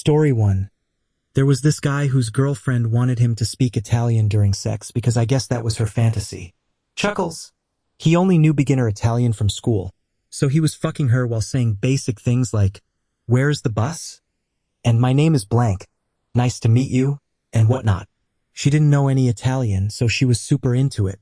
Story 1. There was this guy whose girlfriend wanted him to speak Italian during sex because I guess that was her fantasy. Chuckles. He only knew beginner Italian from school, so he was fucking her while saying basic things like, "Where's the bus?" and "My name is blank. Nice to meet you," and whatnot. She didn't know any Italian, so she was super into it.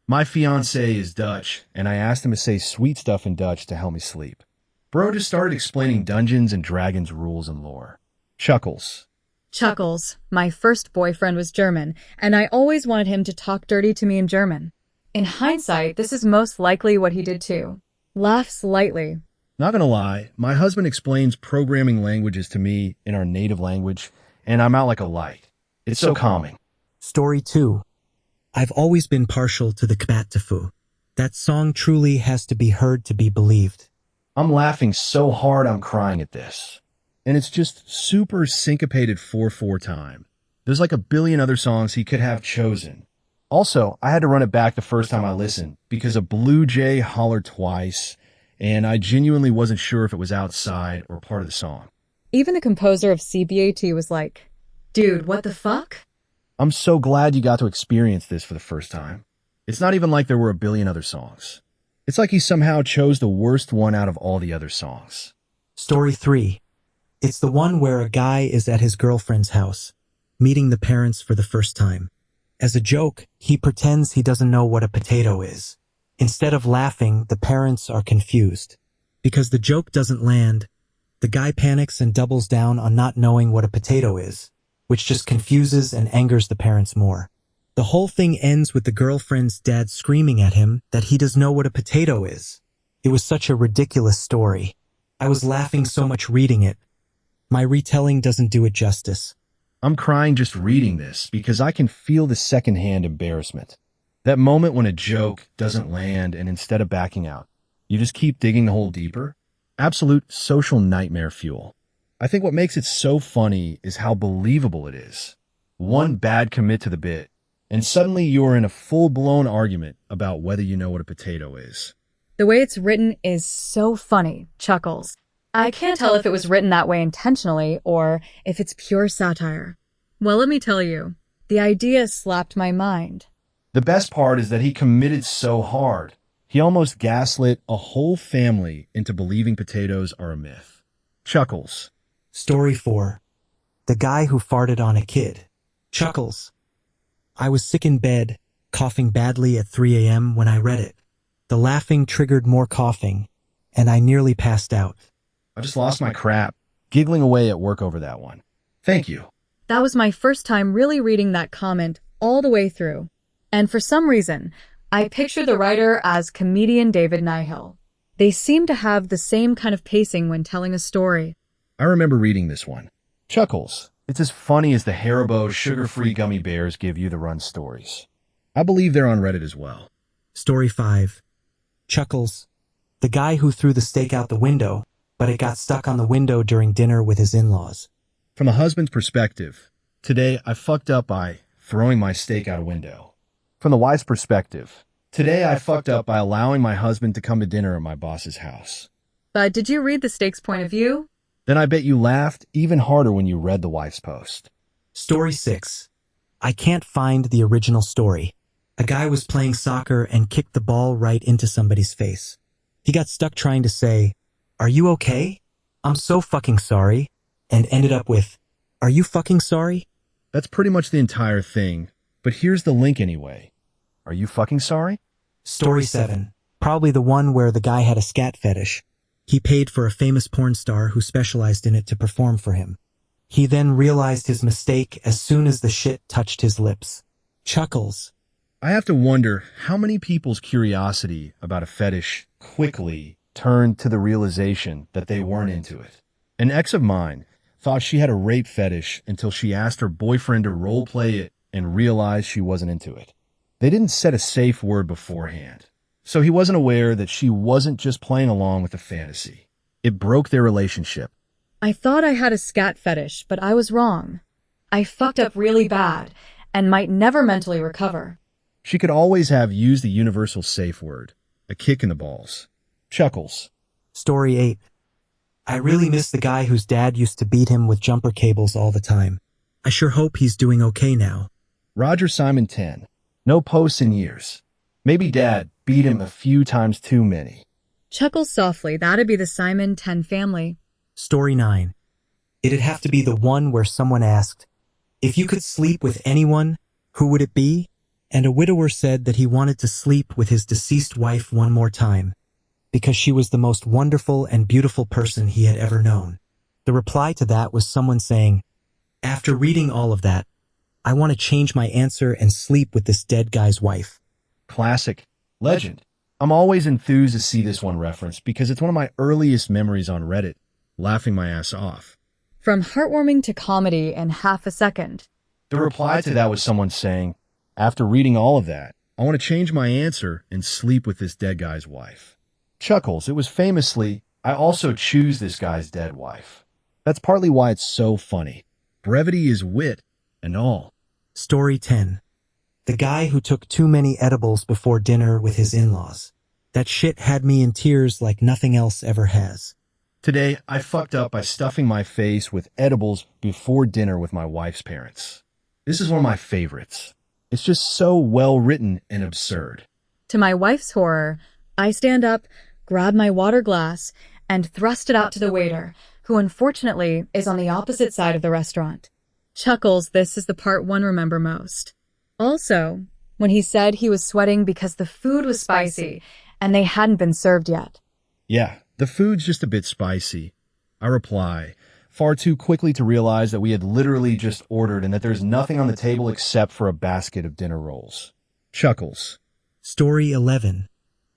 My fiancé is Dutch, and I asked him to say sweet stuff in Dutch to help me sleep. Bro just started explaining Dungeons and Dragons rules and lore. Chuckles. Chuckles. My first boyfriend was German, and I always wanted him to talk dirty to me in German. In hindsight, this is most likely what he did too. Laugh slightly. Not gonna lie, my husband explains programming languages to me in our native language, and I'm out like a light. It's so calming. Story 2. I've always been partial to the Kbattifu. That song truly has to be heard to be believed. I'm laughing so hard I'm crying at this. And it's just super syncopated 4/4 time. There's like a billion other songs he could have chosen. Also, I had to run it back the first time I listened because a blue jay hollered twice, and I genuinely wasn't sure if it was outside or part of the song. Even the composer of CBAT was like, "Dude, what the fuck?" I'm so glad you got to experience this for the first time. It's not even like there were a billion other songs. It's like he somehow chose the worst one out of all the other songs. Story 3. It's the one where a guy is at his girlfriend's house, meeting the parents for the first time. As a joke, he pretends he doesn't know what a potato is. Instead of laughing, the parents are confused. Because the joke doesn't land, the guy panics and doubles down on not knowing what a potato is, which just confuses and angers the parents more. The whole thing ends with the girlfriend's dad screaming at him that he doesn't know what a potato is. It was such a ridiculous story. I was laughing so much reading it. My retelling doesn't do it justice. I'm crying just reading this because I can feel the secondhand embarrassment. That moment when a joke doesn't land and instead of backing out, you just keep digging the hole deeper. Absolute social nightmare fuel. I think what makes it so funny is how believable it is. One bad commit to the bit, and suddenly you're in a full-blown argument about whether you know what a potato is. The way it's written is so funny, Chuckles. I can't tell if it was written that way intentionally or if it's pure satire. Well, let me tell you, the idea slapped my mind. The best part is that he committed so hard. He almost gaslit a whole family into believing potatoes are a myth. Chuckles. Story 4. The guy who farted on a kid. Chuckles. I was sick in bed, coughing badly at 3 a.m. when I read it. The laughing triggered more coughing, and I nearly passed out. I just lost my crap, giggling away at work over that one. Thank you. That was my first time really reading that comment all the way through. And for some reason, I picture the writer as comedian David Nihil. They seem to have the same kind of pacing when telling a story. I remember reading this one. Chuckles. It's as funny as the Haribo sugar-free gummy bears give you the run stories. I believe they're on Reddit as well. Story 5. Chuckles. The guy who threw the steak out the window, but it got stuck on the window during dinner with his in-laws. From a husband's perspective, today I fucked up by throwing my steak out a window. From the wife's perspective, today I fucked up by allowing my husband to come to dinner at my boss's house. But did you read the steak's point of view? Then I bet you laughed even harder when you read the wife's post. Story 6. I can't find the original story. A guy was playing soccer and kicked the ball right into somebody's face. He got stuck trying to say, "Are you okay? I'm so fucking sorry," and ended up with, "Are you fucking sorry?" That's pretty much the entire thing, but here's the link anyway. Are you fucking sorry? Story 7. Probably the one where the guy had a scat fetish. He paid for a famous porn star who specialized in it to perform for him. He then realized his mistake as soon as the shit touched his lips. Chuckles. I have to wonder how many people's curiosity about a fetish quickly turned to the realization that they weren't into it. An ex of mine thought she had a rape fetish until she asked her boyfriend to role play it and realized she wasn't into it. They didn't set a safe word beforehand, so he wasn't aware that she wasn't just playing along with the fantasy. It broke their relationship. I thought I had a scat fetish, but I was wrong. I fucked up really bad and might never mentally recover. She could always have used the universal safe word, a kick in the balls. Chuckles. Story 8. I really miss the guy whose dad used to beat him with jumper cables all the time. I sure hope he's doing okay now. Roger Simon 10. No posts in years. Maybe Dad beat him a few times too many. Chuckles softly. That'd be the Simon 10 family. Story 9. It'd have to be the one where someone asked, if you could sleep with anyone, who would it be? And a widower said that he wanted to sleep with his deceased wife one more time, because she was the most wonderful and beautiful person he had ever known. The reply to that was someone saying, after reading all of that, I want to change my answer and sleep with this dead guy's wife. Classic. Legend. I'm always enthused to see this one referenced because it's one of my earliest memories on Reddit, laughing my ass off. From heartwarming to comedy in half a second. The reply to that was someone saying, after reading all of that, I want to change my answer and sleep with this dead guy's wife. Chuckles, it was famously, I also choose this guy's dead wife. That's partly why it's so funny. Brevity is wit and all. Story 10. The guy who took too many edibles before dinner with his in-laws. That shit had me in tears like nothing else ever has. Today, I fucked up by stuffing my face with edibles before dinner with my wife's parents. This is one of my favorites. It's just so well written and absurd. To my wife's horror, I stand up, grab my water glass, and thrust it out to the waiter, who unfortunately is on the opposite side of the restaurant. Chuckles, this is the part one remember most. Also, when he said he was sweating because the food was spicy and they hadn't been served yet. Yeah, the food's just a bit spicy. I reply, far too quickly to realize that we had literally just ordered and that there's nothing on the table except for a basket of dinner rolls. Chuckles. Story 11.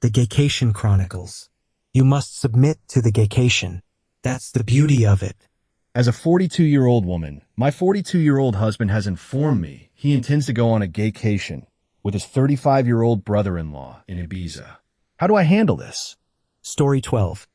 The Gaycation Chronicles. You must submit to the gaycation. That's the beauty of it. As a 42-year-old woman, my 42-year-old husband has informed me he intends to go on a gaycation with his 35-year-old brother-in-law in Ibiza. How do I handle this? Story 12.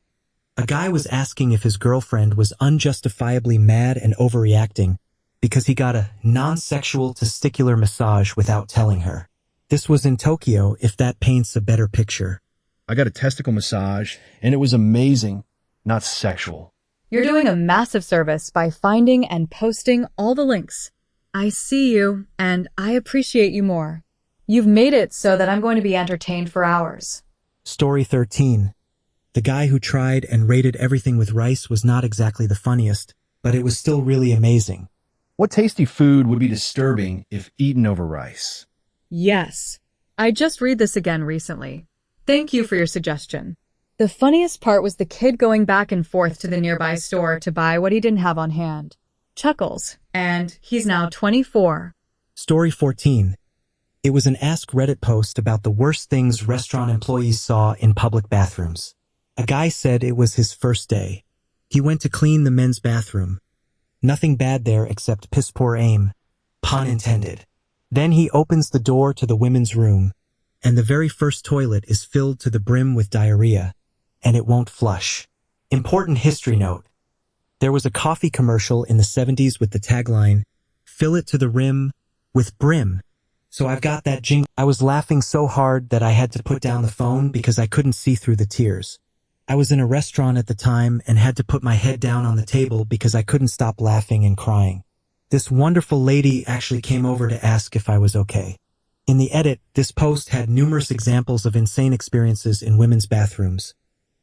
A guy was asking if his girlfriend was unjustifiably mad and overreacting because he got a non-sexual testicular massage without telling her. This was in Tokyo, if that paints a better picture. I got a testicle massage, and it was amazing, not sexual. You're doing a massive service by finding and posting all the links. I see you, and I appreciate you more. You've made it so that I'm going to be entertained for hours. Story 13. The guy who tried and rated everything with rice was not exactly the funniest, but it was still really amazing. What tasty food would be disturbing if eaten over rice? Yes. I just read this again recently. Thank you for your suggestion. The funniest part was the kid going back and forth to the nearby store to buy what he didn't have on hand. Chuckles, and he's now 24. Story 14. It was an Ask Reddit post about the worst things restaurant employees saw in public bathrooms. A guy said it was his first day. He went to clean the men's bathroom. Nothing bad there except piss-poor aim. Pun intended. Then he opens the door to the women's room, and the very first toilet is filled to the brim with diarrhea, and it won't flush. Important history note. There was a coffee commercial in the 70s with the tagline, "Fill it to the rim with brim." So I've got that jingle. I was laughing so hard that I had to put down the phone because I couldn't see through the tears. I was in a restaurant at the time and had to put my head down on the table because I couldn't stop laughing and crying. This wonderful lady actually came over to ask if I was okay. In the edit, this post had numerous examples of insane experiences in women's bathrooms.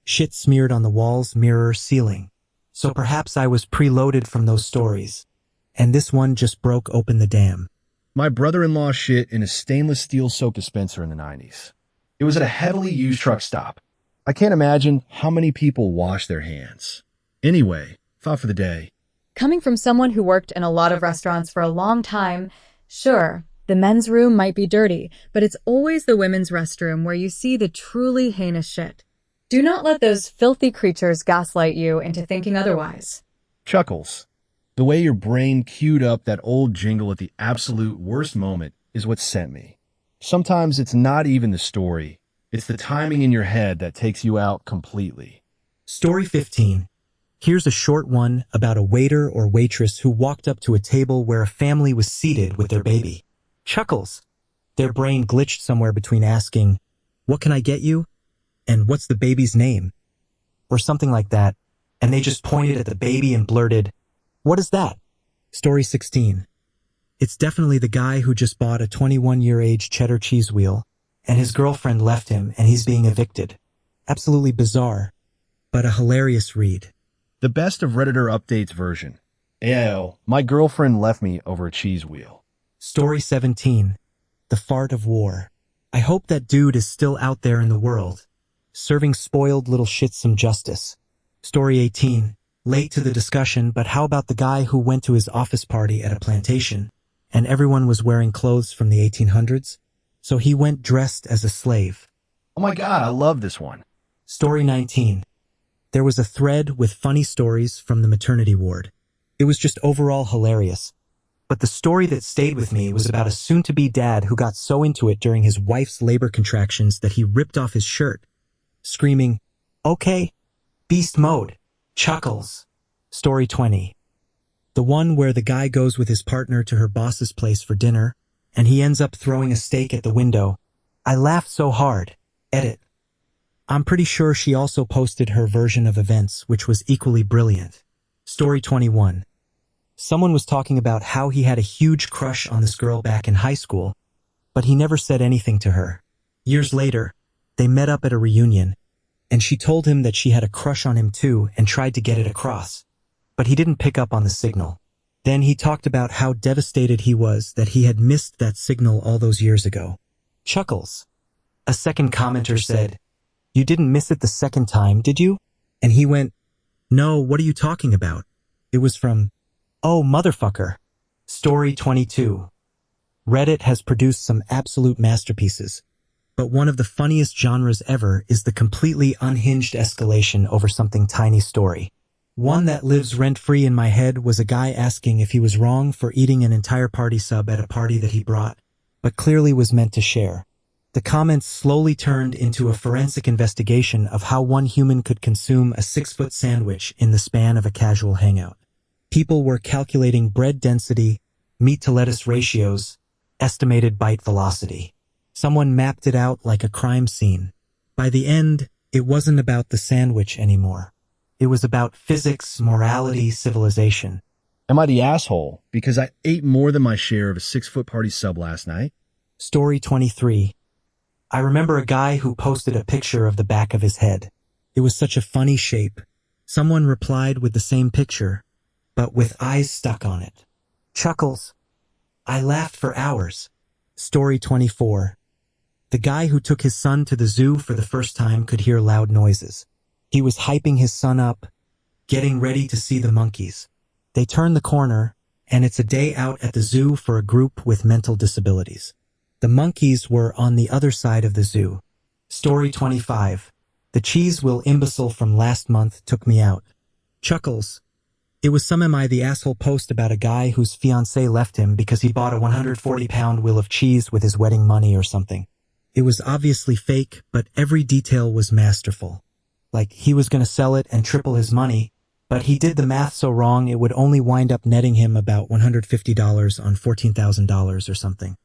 Shit smeared on the walls, mirror, ceiling. So perhaps I was preloaded from those stories. And this one just broke open the dam. My brother-in-law shit in a stainless steel soap dispenser in the 90s. It was at a heavily used truck stop. I can't imagine how many people wash their hands. Anyway, thought for the day. Coming from someone who worked in a lot of restaurants for a long time, sure, the men's room might be dirty, but it's always the women's restroom where you see the truly heinous shit. Do not let those filthy creatures gaslight you into thinking otherwise. Chuckles. The way your brain queued up that old jingle at the absolute worst moment is what sent me. Sometimes it's not even the story. It's the timing in your head that takes you out completely. Story 15. Here's a short one about a waiter or waitress who walked up to a table where a family was seated with their baby. Chuckles. Their brain glitched somewhere between asking, "What can I get you?" and "What's the baby's name?" or something like that. and they just pointed at the baby and blurted, "What is that?" Story 16. It's definitely the guy who just bought a 21-year-age cheddar cheese wheel, and his girlfriend left him and he's being evicted. Absolutely bizarre, but a hilarious read. The best of Redditor updates version. AIO, my girlfriend left me over a cheese wheel. Story 17. The Fart of War. I hope that dude is still out there in the world, serving spoiled little shits some justice. Story 18. Late to the discussion, but how about the guy who went to his office party at a plantation, and everyone was wearing clothes from the 1800s? So he went dressed as a slave. Oh my god, I love this one. Story 19. There was a thread with funny stories from the maternity ward. It was just overall hilarious. But the story that stayed with me was about a soon-to-be dad who got so into it during his wife's labor contractions that he ripped off his shirt, screaming, "Okay, beast mode, chuckles." Story 20. The one where the guy goes with his partner to her boss's place for dinner, and he ends up throwing a steak at the window. I laughed so hard. Edit. I'm pretty sure she also posted her version of events, which was equally brilliant. Story 21. Someone was talking about how he had a huge crush on this girl back in high school, but he never said anything to her. Years later, they met up at a reunion, and she told him that she had a crush on him too and tried to get it across, but he didn't pick up on the signal. Then he talked about how devastated he was that he had missed that signal all those years ago. Chuckles. A second commenter said, "You didn't miss it the second time, did you?" And he went, "No, what are you talking about?" It was from, "Oh, motherfucker." Story 22. Reddit has produced some absolute masterpieces, but one of the funniest genres ever is the completely unhinged escalation over something tiny story. One that lives rent-free in my head was a guy asking if he was wrong for eating an entire party sub at a party that he brought, but clearly was meant to share. The comments slowly turned into a forensic investigation of how one human could consume a 6-foot sandwich in the span of a casual hangout. People were calculating bread density, meat-to-lettuce ratios, estimated bite velocity. Someone mapped it out like a crime scene. By the end, it wasn't about the sandwich anymore. It was about physics, morality, civilization. Am I the asshole because I ate more than my share of a 6-foot party sub last night? Story 23. I remember a guy who posted a picture of the back of his head. It was such a funny shape. Someone replied with the same picture, but with eyes stuck on it. Chuckles. I laughed for hours. Story 24. The guy who took his son to the zoo for the first time could hear loud noises. He was hyping his son up, getting ready to see the monkeys. They turn the corner, and it's a day out at the zoo for a group with mental disabilities. The monkeys were on the other side of the zoo. Story 25. The cheese wheel imbecile from last month took me out. Chuckles. It was some Am I the Asshole post about a guy whose fiancée left him because he bought a 140-pound wheel of cheese with his wedding money or something. It was obviously fake, but every detail was masterful. Like, he was going to sell it and triple his money, but he did the math so wrong it would only wind up netting him about $150 on $14,000 or something.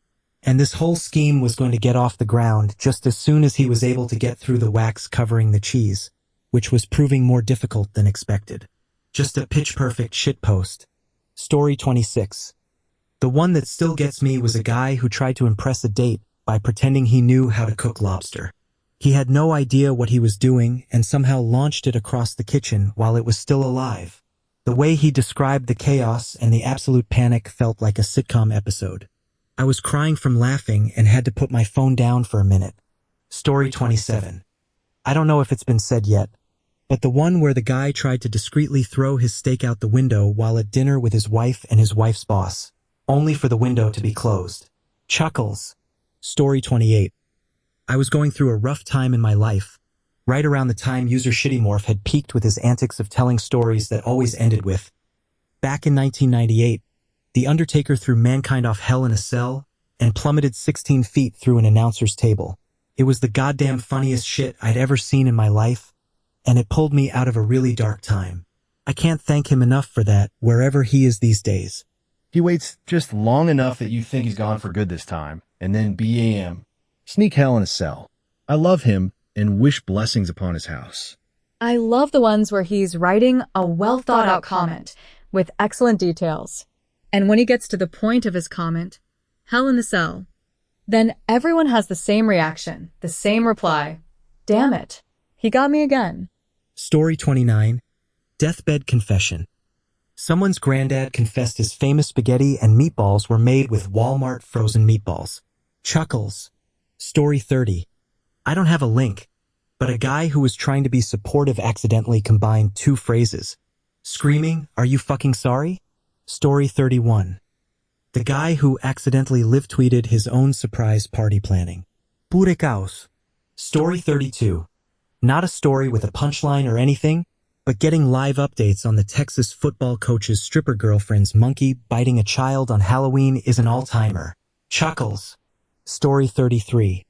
And this whole scheme was going to get off the ground just as soon as he was able to get through the wax covering the cheese, which was proving more difficult than expected. Just a pitch-perfect shitpost. Story 26. The one that still gets me was a guy who tried to impress a date by pretending he knew how to cook lobster. He had no idea what he was doing and somehow launched it across the kitchen while it was still alive. The way he described the chaos and the absolute panic felt like a sitcom episode. I was crying from laughing and had to put my phone down for a minute. Story 27. I don't know if it's been said yet, but the one where the guy tried to discreetly throw his steak out the window while at dinner with his wife and his wife's boss, only for the window to be closed. Chuckles. Story 28. I was going through a rough time in my life, right around the time user Shittymorph had peaked with his antics of telling stories that always ended with, back in 1998, The Undertaker threw mankind off hell in a cell and plummeted 16 feet through an announcer's table. It was the goddamn funniest shit I'd ever seen in my life, and it pulled me out of a really dark time. I can't thank him enough for that, wherever he is these days. He waits just long enough that you think he's gone for good this time, and then BAM. Sneak hell in a cell. I love him and wish blessings upon his house. I love the ones where he's writing a well thought out comment with excellent details. And when he gets to the point of his comment, hell in the cell, then everyone has the same reaction, the same reply. Damn it. He got me again. Story 29. Deathbed Confession. Someone's granddad confessed his famous spaghetti and meatballs were made with Walmart frozen meatballs. Chuckles. Story 30. I don't have a link, but a guy who was trying to be supportive accidentally combined two phrases. Screaming, "Are you fucking sorry?" Story 31. The guy who accidentally live-tweeted his own surprise party planning. Pure caos. Story 32. Not a story with a punchline or anything, but getting live updates on the Texas football coach's stripper girlfriend's monkey biting a child on Halloween is an all-timer. Chuckles. Story 33.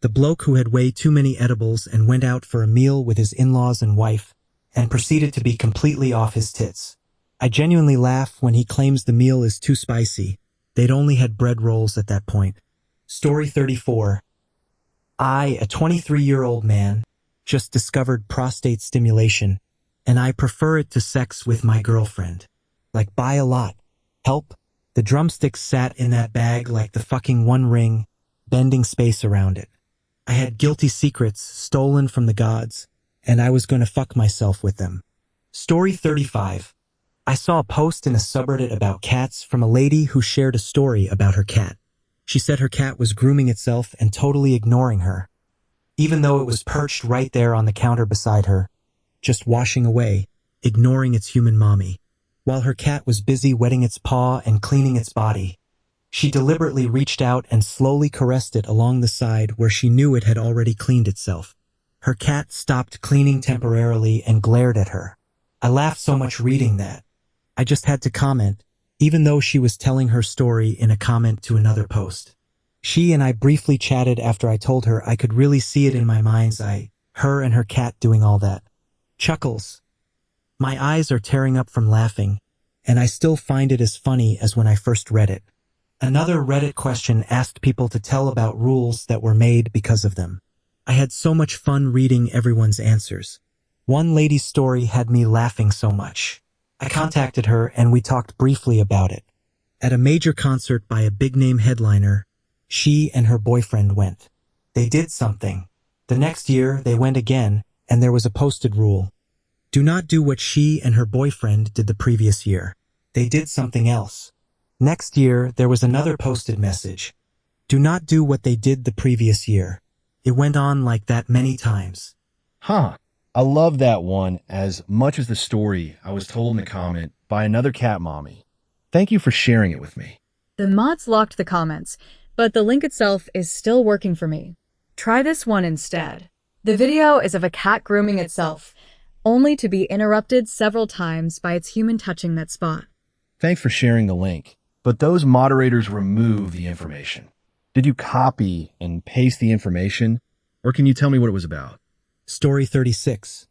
The bloke who had way too many edibles and went out for a meal with his in-laws and wife, and proceeded to be completely off his tits. I genuinely laugh when he claims the meal is too spicy. They'd only had bread rolls at that point. Story 34. I, a 23-year-old man, just discovered prostate stimulation, and I prefer it to sex with my girlfriend. Like, by a lot. Help. The drumsticks sat in that bag like the fucking One Ring, bending space around it. I had guilty secrets stolen from the gods, and I was going to fuck myself with them. Story 35. I saw a post in a subreddit about cats from a lady who shared a story about her cat. She said her cat was grooming itself and totally ignoring her, even though it was perched right there on the counter beside her, just washing away, ignoring its human mommy. While her cat was busy wetting its paw and cleaning its body, she deliberately reached out and slowly caressed it along the side where she knew it had already cleaned itself. Her cat stopped cleaning temporarily and glared at her. I laughed so much reading that I just had to comment, even though she was telling her story in a comment to another post. She and I briefly chatted after I told her I could really see it in my mind's eye, her and her cat doing all that. Chuckles. My eyes are tearing up from laughing, and I still find it as funny as when I first read it. Another Reddit question asked people to tell about rules that were made because of them. I had so much fun reading everyone's answers. One lady's story had me laughing so much. I contacted her and we talked briefly about it. At a major concert by a big-name headliner, she and her boyfriend went. They did something. The next year, they went again, and there was a posted rule. Do not do what she and her boyfriend did the previous year. They did something else. Next year, there was another posted message. Do not do what they did the previous year. It went on like that many times. Huh. I love that one as much as the story I was told in the comment by another cat mommy. Thank you for sharing it with me. The mods locked the comments, but the link itself is still working for me. Try this one instead. The video is of a cat grooming itself, only to be interrupted several times by its human touching that spot. Thanks for sharing the link, but those moderators remove the information. Did you copy and paste the information, or can you tell me what it was about? Story 36.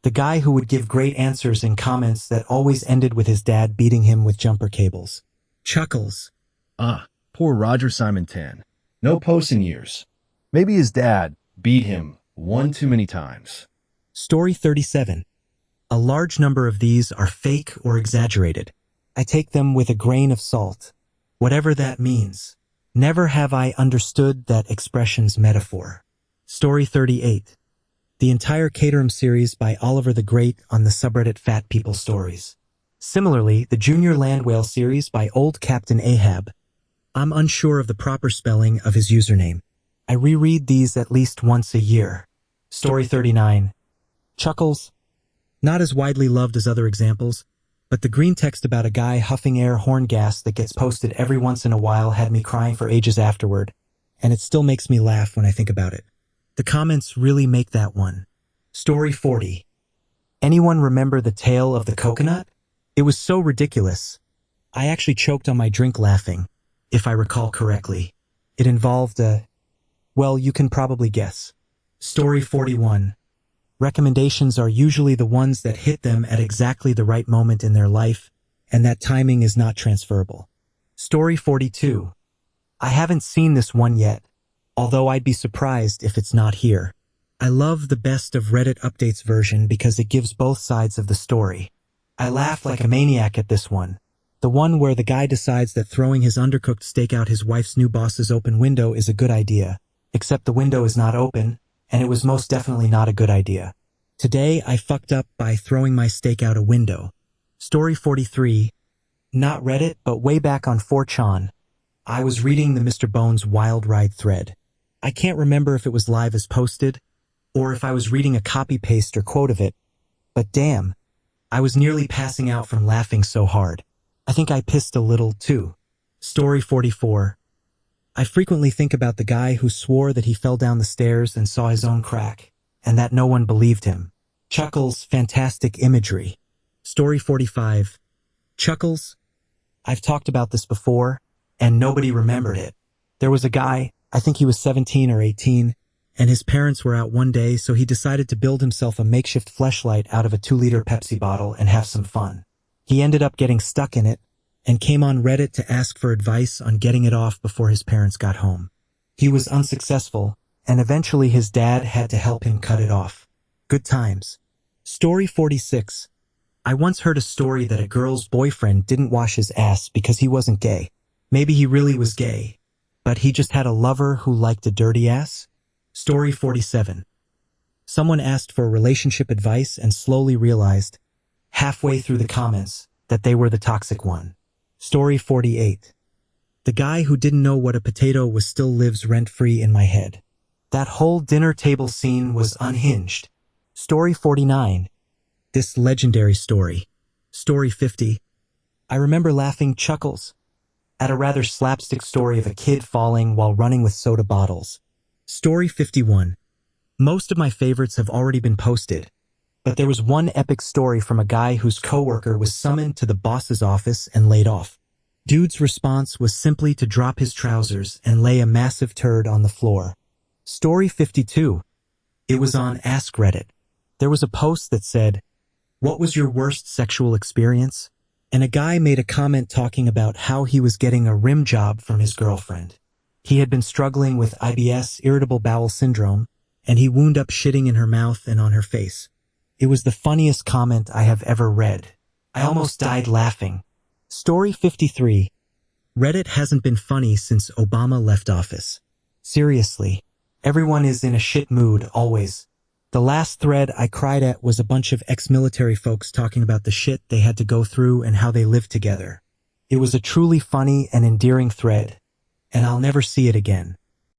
The guy who would give great answers in comments that always ended with his dad beating him with jumper cables. Chuckles. Ah, poor Roger Simon Tan. No posts in years. Maybe his dad beat him one too many times. Story 37. A large number of these are fake or exaggerated. I take them with a grain of salt, whatever that means. Never have I understood that expression's metaphor. Story 38. The entire Caterham series by Oliver the Great on the subreddit Fat People Stories. Similarly, the Junior Land Whale series by Old Captain Ahab. I'm unsure of the proper spelling of his username. I reread these at least once a year. Story 39. Chuckles. Not as widely loved as other examples, but the green text about a guy huffing air horn gas that gets posted every once in a while had me crying for ages afterward, and it still makes me laugh when I think about it. The comments really make that one. Story 40. Anyone remember the tale of the coconut? It was so ridiculous. I actually choked on my drink laughing, if I recall correctly. It involved well, you can probably guess. Story 41. Recommendations are usually the ones that hit them at exactly the right moment in their life, and that timing is not transferable. Story 42. I haven't seen this one yet, although I'd be surprised if it's not here. I love the best of Reddit updates version because it gives both sides of the story. I laugh like a maniac at this one. The one where the guy decides that throwing his undercooked steak out his wife's new boss's open window is a good idea, except the window is not open, and it was most definitely not a good idea. Today, I fucked up by throwing my steak out a window. Story 43. Not Reddit, but way back on 4chan. I was reading the Mr. Bones Wild Ride thread. I can't remember if it was live as posted, or if I was reading a copy-paste or quote of it, but damn, I was nearly passing out from laughing so hard. I think I pissed a little, too. Story 44. I frequently think about the guy who swore that he fell down the stairs and saw his own crack, and that no one believed him. Chuckles, fantastic imagery. Story 45. Chuckles. I've talked about this before, and nobody remembered it. There was a guy, I think he was 17 or 18, and his parents were out one day, so he decided to build himself a makeshift fleshlight out of a 2-liter Pepsi bottle and have some fun. He ended up getting stuck in it, and came on Reddit to ask for advice on getting it off before his parents got home. He was unsuccessful, and eventually his dad had to help him cut it off. Good times. Story 46. I once heard a story that a girl's boyfriend didn't wash his ass because he wasn't gay. Maybe he really was gay, but he just had a lover who liked a dirty ass? Story 47. Someone asked for relationship advice and slowly realized, halfway through the comments, that they were the toxic one. Story 48. The guy who didn't know what a potato was still lives rent-free in my head. That whole dinner table scene was unhinged. Story 49. This legendary story. Story 50. I remember laughing chuckles at a rather slapstick story of a kid falling while running with soda bottles. Story 51. Most of my favorites have already been posted, but there was one epic story from a guy whose coworker was summoned to the boss's office and laid off. Dude's response was simply to drop his trousers and lay a massive turd on the floor. Story 52. It was on Ask Reddit. There was a post that said, "What was your worst sexual experience?" And a guy made a comment talking about how he was getting a rim job from his girlfriend. He had been struggling with IBS, irritable bowel syndrome, and he wound up shitting in her mouth and on her face. It was the funniest comment I have ever read. I almost died laughing. Story 53. Reddit hasn't been funny since Obama left office. Seriously. Everyone is in a shit mood, always. The last thread I cried at was a bunch of ex-military folks talking about the shit they had to go through and how they lived together. It was a truly funny and endearing thread, and I'll never see it again.